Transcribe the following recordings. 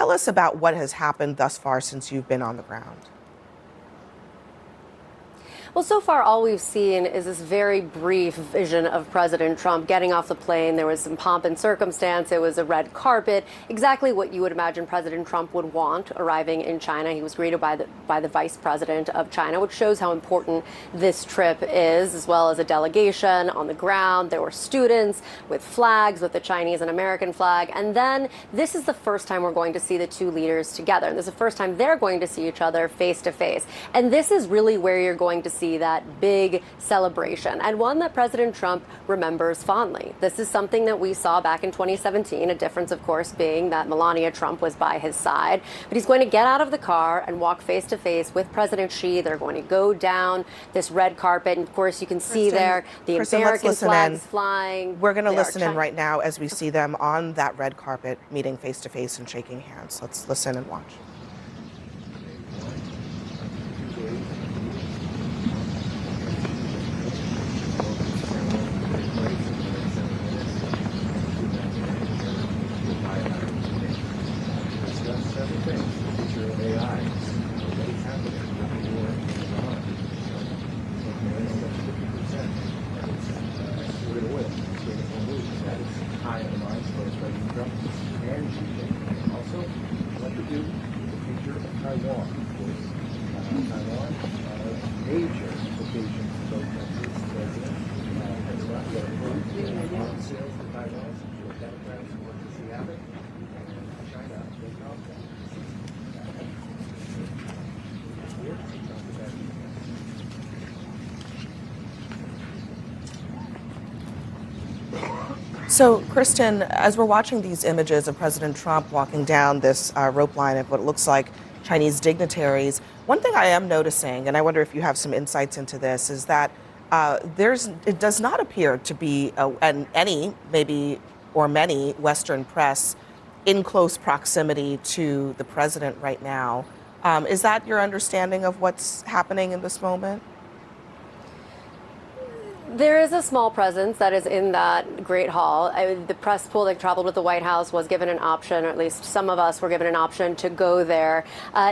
Tell us about what has happened thus far since you've been on the ground. Well, so far, all we've seen is this very brief vision of President Trump getting off the plane. There was some pomp and circumstance. It was a red carpet, exactly what you would imagine President Trump would want arriving in China. He was greeted by the vice president of China, which shows how important this trip is, as well as a delegation on the ground. There were students with flags, with the Chinese and American flag. And then this is the first time we're going to see the two leaders together. And this is the first time they're going to see each other face to face. And this is really where you're going to see that big celebration, and one that President Trump remembers fondly. This is something that we saw back in 2017, a difference, of course, being that Melania Trump was by his side. But he's going to get out of the car and walk face to face with President Xi. They're going to go down this red carpet, and of course, you can see there the American flags flying. We're going to listen in right now as we see them on that red carpet, meeting face to face and shaking hands. Let's listen and watch. So, Kristen, as we're watching these images of President Trump walking down this rope line of what looks like Chinese dignitaries, one thing I am noticing, and I wonder if you have some insights into this, is that it does not appear to be any, maybe, or many Western press in close proximity to the president right now. Is that your understanding of what's happening in this moment? There is a small presence that is in that Great Hall. The press pool that traveled with the White House was given an option, or at least some of us were given an option to go there.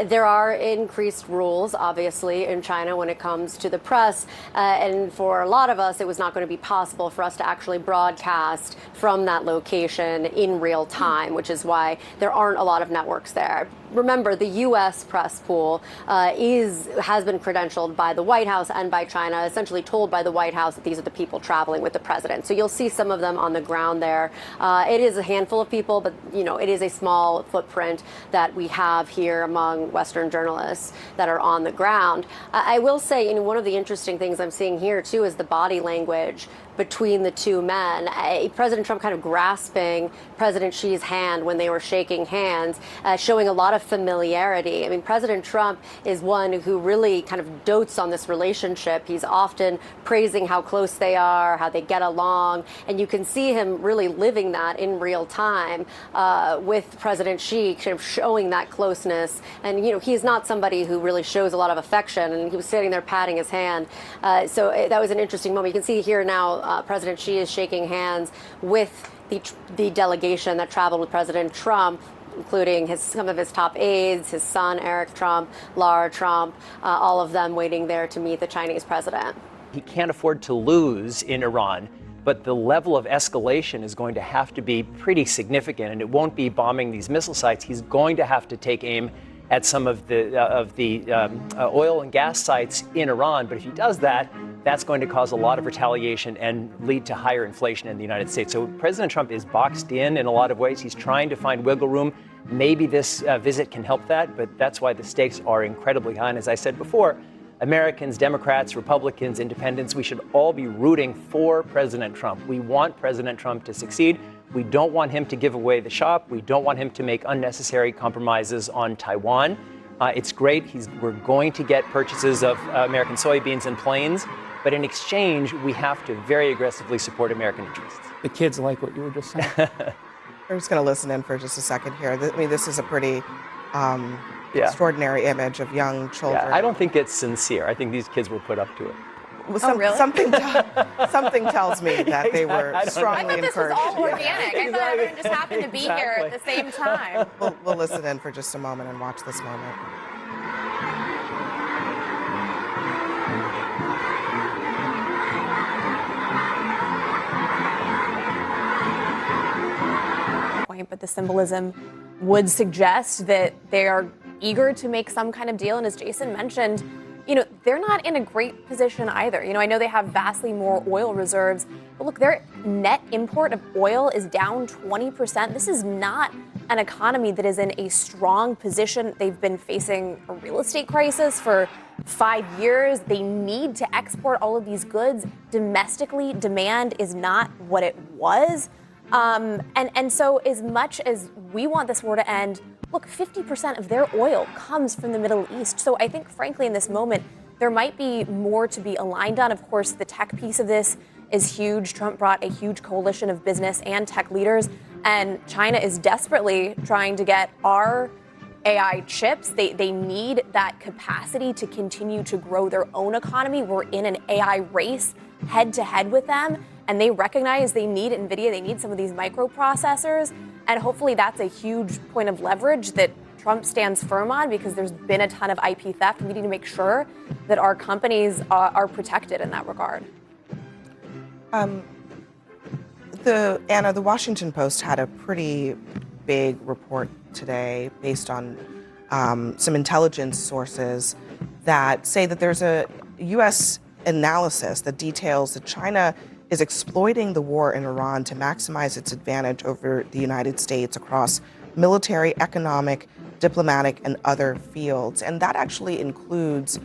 There are increased rules, obviously, in China when it comes to the press. And for a lot of us, it was not going to be possible for us to actually broadcast from that location in real time, which is why there aren't a lot of networks there. Remember, the U.S. press pool has been credentialed by the White House and by China, essentially told by the White House that these are the people traveling with the president. So you'll see some of them on the ground there. It is a handful of people, but it is a small footprint that we have here among Western journalists that are on the ground. I will say, one of the interesting things I'm seeing here too is the body language between the two men. President Trump kind of grasping President Xi's hand when they were shaking hands, showing a lot of familiarity. I mean, President Trump is one who really kind of dotes on this relationship. He's often praising how close they are, how they get along, and you can see him really living that in real time with President Xi, kind of showing that closeness. And, he's not somebody who really shows a lot of affection, and he was sitting there patting his hand. So that was an interesting moment. You can see here now President Xi is shaking hands with the delegation that traveled with President Trump, including some of his top aides, his son, Eric Trump, Lara Trump, all of them waiting there to meet the Chinese president. He can't afford to lose in Iran, but the level of escalation is going to have to be pretty significant, and it won't be bombing these missile sites. He's going to have to take aim at some of the oil and gas sites in Iran. But if he does that, that's going to cause a lot of retaliation and lead to higher inflation in the United States. So President Trump is boxed in a lot of ways. He's trying to find wiggle room. Maybe this visit can help that, but that's why the stakes are incredibly high. And as I said before, Americans, Democrats, Republicans, Independents, we should all be rooting for President Trump. We want President Trump to succeed. We don't want him to give away the shop. We don't want him to make unnecessary compromises on Taiwan. It's great. We're going to get purchases of American soybeans and planes. But in exchange, we have to very aggressively support American interests. The kids like what you were just saying. We're just going to listen in for just a second here. I mean, this is a pretty extraordinary image of young children. Yeah, I don't think it's sincere. I think these kids were put up to it. really? Something tells me that they were I strongly thought this was encouraged. all organic. I thought everyone just happened to be here at the same time. We'll listen in for just a moment and watch this moment. But the symbolism would suggest that they are eager to make some kind of deal. And as Jason mentioned, they're not in a great position either. I know they have vastly more oil reserves, but look, their net import of oil is down 20%. This is not an economy that is in a strong position. They've been facing a real estate crisis for 5 years. They need to export all of these goods. Domestically, demand is not what it was. And so as much as we want this war to end, look, 50% of their oil comes from the Middle East. So I think, frankly, in this moment, there might be more to be aligned on. Of course, the tech piece of this is huge. Trump brought a huge coalition of business and tech leaders, and China is desperately trying to get our AI chips. They need that capacity to continue to grow their own economy. We're in an AI race head to head with them, and they recognize they need NVIDIA, they need some of these microprocessors, and hopefully that's a huge point of leverage that Trump stands firm on, because there's been a ton of IP theft. We need to make sure that our companies are protected in that regard. Anna, the Washington Post had a pretty big report today based on some intelligence sources that say that there's a U.S. analysis that details that China is exploiting the war in Iran to maximize its advantage over the United States across military, economic, diplomatic, and other fields. And that actually includes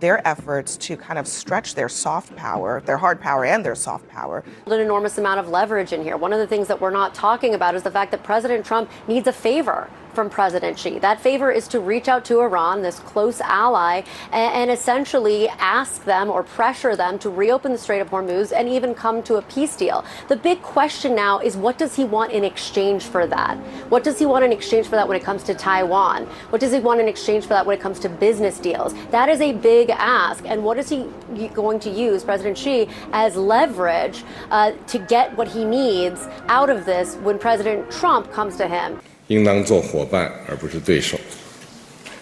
their efforts to kind of stretch their soft power, their hard power and their soft power. An enormous amount of leverage in here. One of the things that we're not talking about is the fact that President Trump needs a favor from President Xi. That favor is to reach out to Iran, this close ally, and essentially ask them or pressure them to reopen the Strait of Hormuz and even come to a peace deal. The big question now is, what does he want in exchange for that? What does he want in exchange for that when it comes to Taiwan? What does he want in exchange for that when it comes to business deals? That is a big ask. And what is he going to use, President Xi, as leverage to get what he needs out of this when President Trump comes to him? 应当做伙伴而不是对手，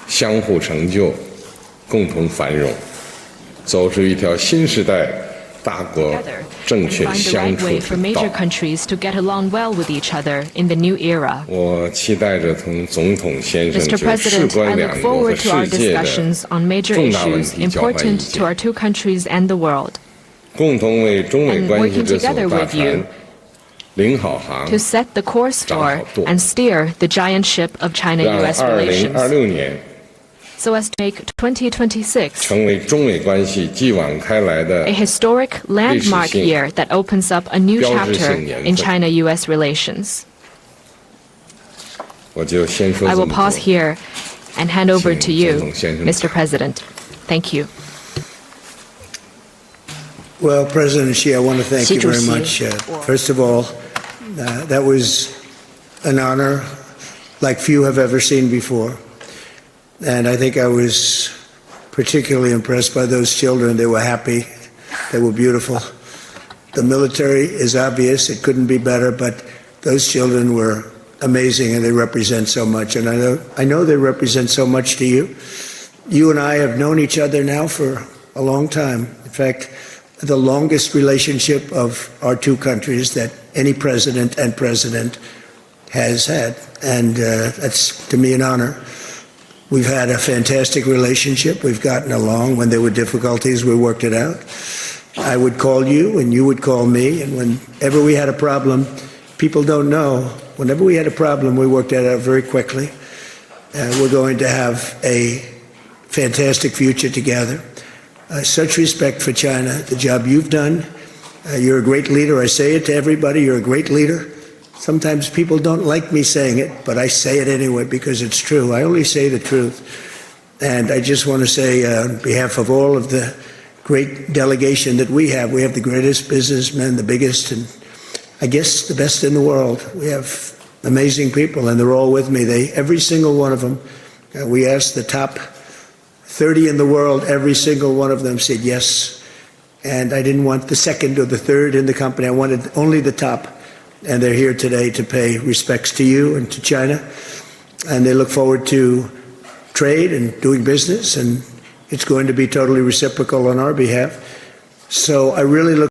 相互成就，共同繁荣，走出一条新时代大国正确相处之道。我期待着同总统先生就事关两国和世界的重大问题交换意见，共同为中美关系这艘大船 to set the course for and steer the giant ship of China-U.S. relations, so as to make 2026 a historic landmark year that opens up a new chapter in China-U.S. relations. I will pause here and hand over to you, Mr. President. Thank you. Well, President Xi, I want to thank you very much. First of all, that was an honor like few have ever seen before. And I think I was particularly impressed by those children. They were happy. They were beautiful. The military is obvious. It couldn't be better. But those children were amazing, and they represent so much. And I know they represent so much to you. You and I have known each other now for a long time. In fact, the longest relationship of our two countries that any president and president has had. And that's, to me, an honor. We've had a fantastic relationship. We've gotten along. When there were difficulties, we worked it out. I would call you, and you would call me. And whenever we had a problem, people don't know, whenever we had a problem, we worked that out very quickly. We're going to have a fantastic future together. Such respect for China, the job you've done. You're a great leader. I say it to everybody. You're a great leader. Sometimes people don't like me saying it, but I say it anyway because it's true. I only say the truth. And I just want to say on behalf of all of the great delegation that we have the greatest businessmen, the biggest, and I guess the best in the world. We have amazing people, and they're all with me. Every single one of them, we asked the top 30 in the world, every single one of them said, yes, And I didn't want the second or the third in the company. I wanted only the top. And they're here today to pay respects to you and to China. And they look forward to trade and doing business. And it's going to be totally reciprocal on our behalf. So I really look